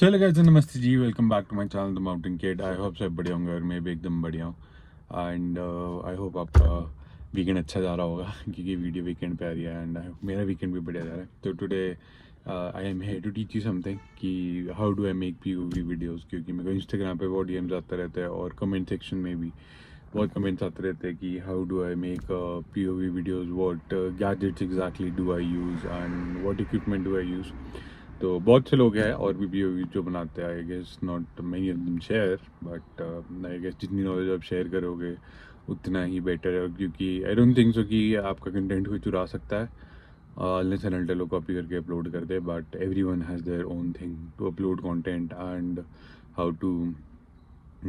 सो hello guys, नमस्ते जी, welcome back to my channel the mountain kid. I hope सब बढ़िया होंगे और मैं भी एकदम बढ़िया हूँ। एंड आई होप आपका वीकेंड अच्छा जा रहा होगा क्योंकि वीडियो वीकेंड पे आ रही है। एंड मेरा वीकेंड भी बढ़िया जा रहा है। तो today I am here to teach you something कि how do I make POV videos, क्योंकि मेरे को इंस्टाग्राम पे बहुत डीएम्स आते रहते हैं और कमेंट सेक्शन में भी बहुत कमेंट्स आते रहते हैं कि how do I make POV videos, what gadgets exactly do I use and what equipment do I use. तो बहुत से लोग हैं और भी पीओवी जो बनाते हैं। I guess not many of them share, but I guess जितनी नॉलेज आप शेयर करोगे उतना ही बेटर है, क्योंकि आई डोंट थिंक सो कि आपका कंटेंट कोई चुरा सकता है अनलेस एंड अनटिल लोग कॉपी करके अपलोड कर दे। But everyone has their own thing to upload content and how to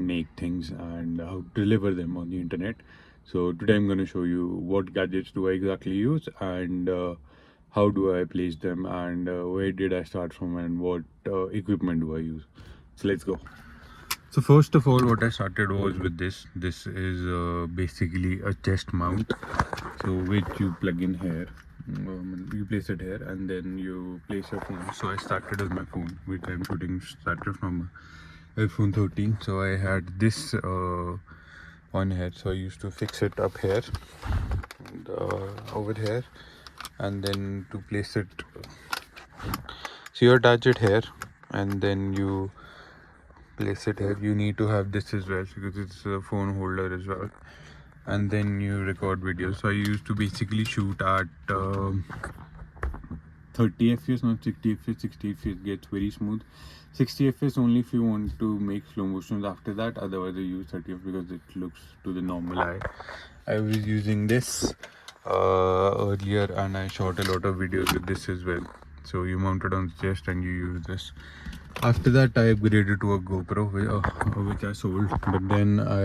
make things and how to deliver them on the internet. So today I'm going to show you what gadgets do I exactly use and how do I place them and where did I start from and what equipment do I use. So let's go. So first of all, what I started was with this. This is basically a chest mount, so which you plug in here. You place it here and then you place your phone. So I started with my phone, which I'm shooting started from iPhone 13. So I had this on here, so I used to fix it up here and, over here, and then to place it, so you attach it here and then you place it here. You need to have this as well because it's a phone holder as well, and then you record videos. So I used to basically shoot at 30 fps, not 60 fps. 60 fps gets very smooth. 60 fps only if you want to make slow motions after that, otherwise I use 30 fps because it looks to the normal eye. I was using this earlier and I shot a lot of videos with this as well. So you mount it on the chest and you use this. After that I upgraded to a GoPro which I sold, but then I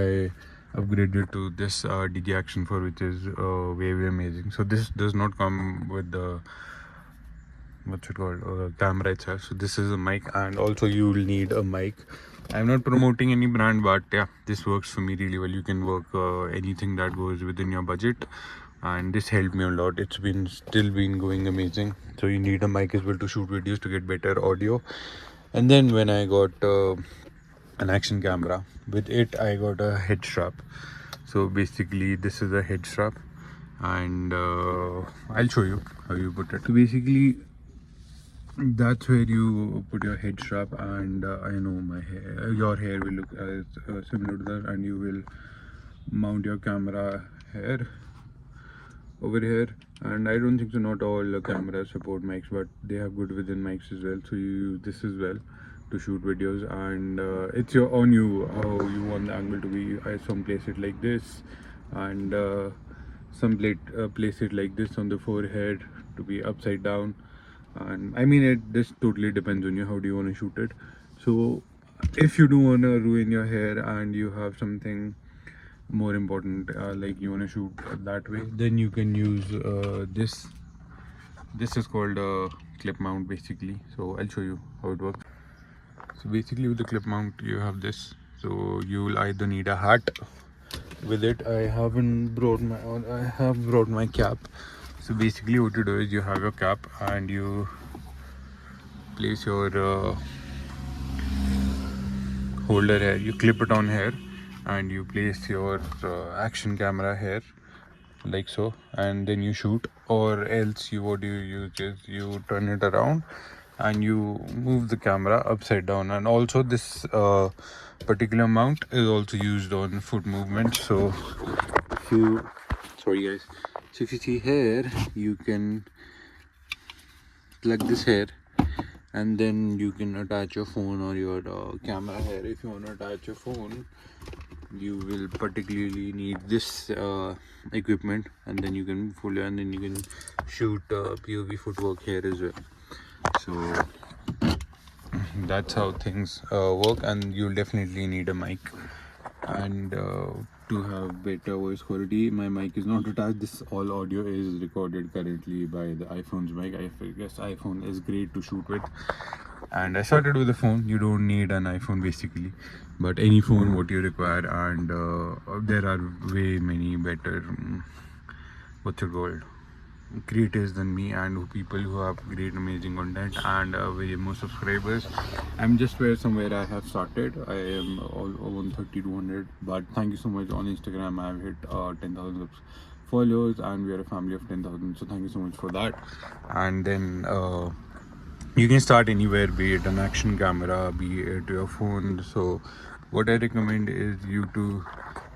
upgraded to this DG Action 4, which is way amazing. So this does not come with the what's it called camera itself. So this is a mic, and also you will need a mic. I'm not promoting any brand, but yeah, this works for me really well. You can work anything that goes within your budget, and this helped me a lot. It's been still been going amazing. So you need a mic as well to shoot videos to get better audio. And then when I got an action camera, with it I got a head strap. So basically this is a head strap, and I'll show you how you put it. So basically that's where you put your head strap, and I know my hair, your hair will look as similar to that, and you will mount your camera here, over here. And I don't think so not all cameras support mics, but they have good within mics as well. So you use this as well to shoot videos, and it's your on you how you want the angle to be. Some place it like this, and some place it like this on the forehead to be upside down. And I mean, this totally depends on you, how do you want to shoot it. So if you do want to ruin your hair and you have something more important, like you want to shoot that way, then you can use this is called a clip mount basically. So I'll show you how it works. So basically with the clip mount you have this, so you will either need a hat. With it I have brought my cap. So basically what you do is you have your cap and you place your holder here, you clip it on here, and you place your action camera here like so, and then you shoot. Or else what you use is you turn it around and you move the camera upside down. And also this particular mount is also used on foot movement. So if you sorry guys, so if you see here, you can plug this here, and then you can attach your phone or your camera here. If you want to attach your phone, you will particularly need this equipment, and then you can fully, and then you can shoot POV footwork here as well. So that's how things work, and you'll definitely need a mic. And to have better voice quality, my mic is not attached. This all audio is recorded currently by the iPhone's mic. I guess iPhone is great to shoot with, and I started with a phone. You don't need an iPhone basically, but any phone what you require. And there are way many better what's it called creators than me and people who have great amazing content and way more subscribers. I'm just where somewhere I have started. I am all 130 200, but thank you so much. On Instagram I've hit 10,000 followers and we are a family of 10,000, so thank you so much for that. And then you can start anywhere, be it an action camera, be it your phone. So what I recommend is you to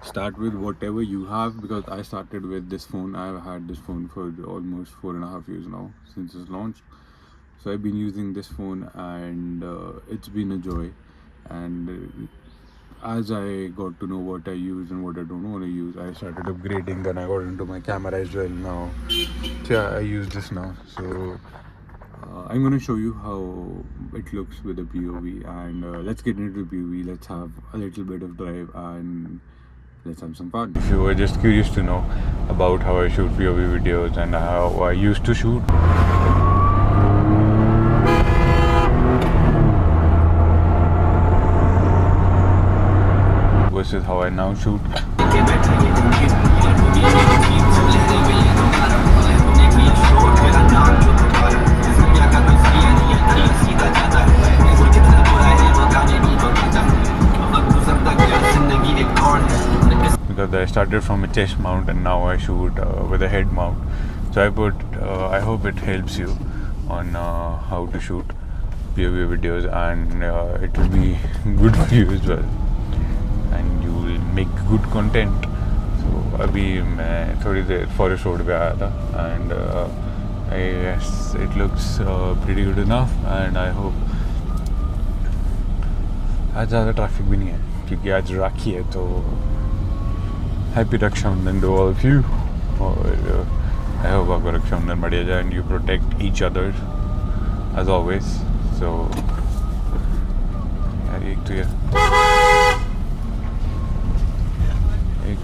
start with whatever you have, because I started with this phone. I've had this phone for almost 4.5 years now since it's launched. So I've been using this phone and it's been a joy. And as I got to know what I use and what I don't want to use, I started upgrading. Then I got into my camera as well now. So yeah, I use this now. So I'm going to show you how it looks with the POV, and let's get into the POV. Let's have a little bit of drive and let's have some fun. If you were just curious to know about how I shoot POV videos and how I used to shoot, versus how I now shoot. Because I started from a chest mount and now I shoot with a head mount. So I hope it helps you on how to shoot POV videos, and it will be good for you as well. And you will make good content. So अभी मैं थोड़ी देर forest road पे आया था and I guess it looks pretty good enough, and I hope आज ज़्यादा traffic भी नहीं है क्योंकि आज राखी है. तो happy Rakshabandhan to all of you, और I hope आपका रक्षाबंधन बढ़िया जाए and you protect each other as always. So यार एक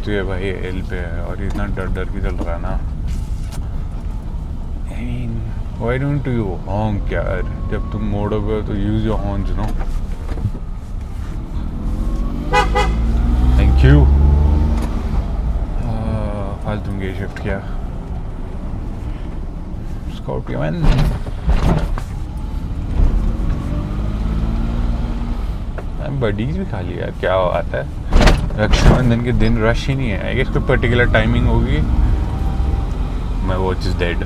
तो ये भाई एल पे है और इतना डर के चल रहा है ना. I mean, why don't you honk यार? जब तुम मोड़ोगे तो use your horns, you know. Thank you. फालतू में गेयर शिफ्ट किया. Scorpio man. बडीज भी खा लिया यार, क्या आता है. रक्षाबंधन के दिन रश ही नहीं है. आई गेस कोई पर्टिकुलर टाइमिंग होगी. My watch is dead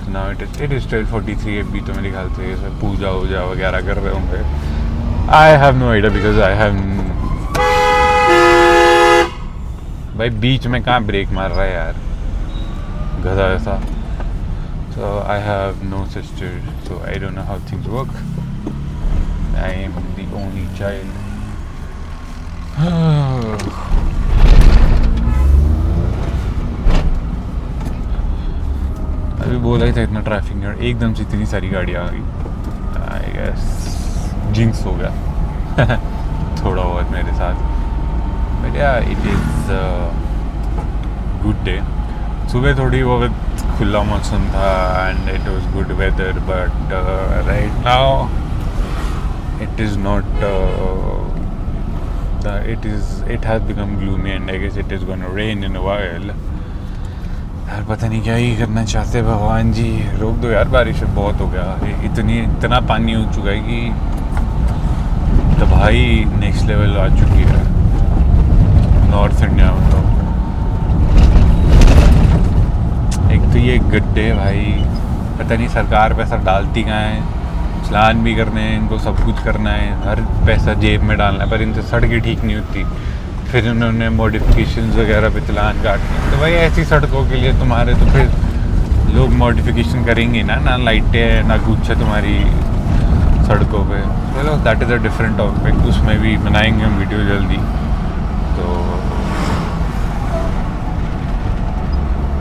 now. It is 12:43. अभी तो मेरे ख्याल से सब पूजा वूजा वगैरह कर रहे होंगे. I have no idea because I have भाई बीच में कहाँ ब्रेक मार रहा है यार, गधा ऐसा. So I have no sister, so I don't know how things work. I am the only child. अभी बोला ही था इतना ट्रैफिक है, एकदम से इतनी सारी गाड़ियाँ आ गई. आई गेस जिंक्स हो गया थोड़ा बहुत मेरे साथ. बट या इट इज़ गुड डे. सुबह थोड़ी बहुत खुला मौसम था and it was good weather, but right now it is not it has become gloomy and I guess it is going to rain in a while. यार पता नहीं क्या ही करना चाहते भगवान जी. रोक दो यार, बारिश बहुत हो गया. इतना पानी हो चुका है कि तबाही नेक्स्ट लेवल आ चुकी है नॉर्थ इंडिया में. तो एक तो ये गड्ढे भाई, पता नहीं सरकार पैसा डालती कहाँ है. चलान भी करने हैं इनको, सब कुछ करना है, हर पैसा जेब में डालना है, पर इनसे सड़कें ठीक नहीं होती. फिर उन्होंने मॉडिफिकेशंस वगैरह पे चलान काटने. तो भाई ऐसी सड़कों के लिए तुम्हारे तो फिर लोग मॉडिफिकेशन करेंगे ना लाइटें है ना कुछ है तुम्हारी सड़कों पे. चलो that is a different topic, उसमें भी बनाएंगे हम वीडियो जल्दी. तो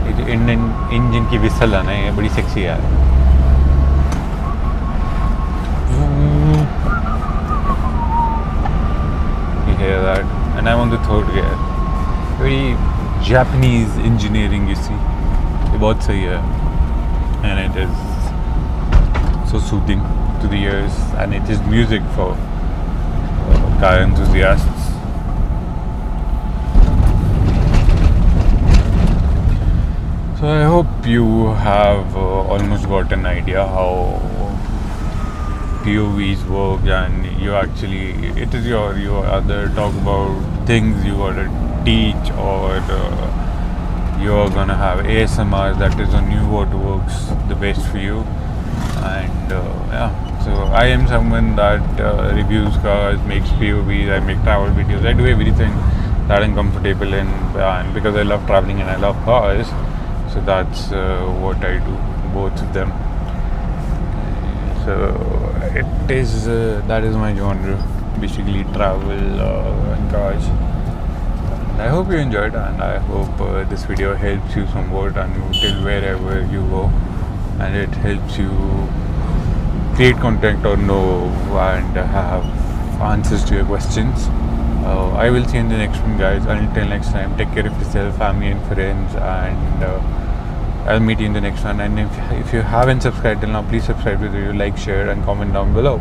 ये जो इंडियन इंजन की विसल है ना, ये बड़ी सेक्सी है यार. Hear that, and I'm on the third gear. Very Japanese engineering, you see. ये बहुत सही है, and it is so soothing to the ears, and it is music for car enthusiasts. So I hope you have almost got an idea how POVs work, and you actually, it is your other talk about things you gotta teach, or you're gonna have ASMR that is on you what works the best for you. And yeah, so I am someone that reviews cars, makes POVs, I make travel videos, I do everything that I'm comfortable in, and because I love traveling and I love cars, so that's what I do, both of them. So it is that is my genre, basically travel and cars. And I hope you enjoyed, and I hope this video helps you somewhat and till wherever you go, and it helps you create content or know and have answers to your questions. I will see you in the next one, guys. Until next time, take care of yourself, family and friends, and I'll meet you in the next one. And if you haven't subscribed till now, please subscribe to the video, like, share, and comment down below.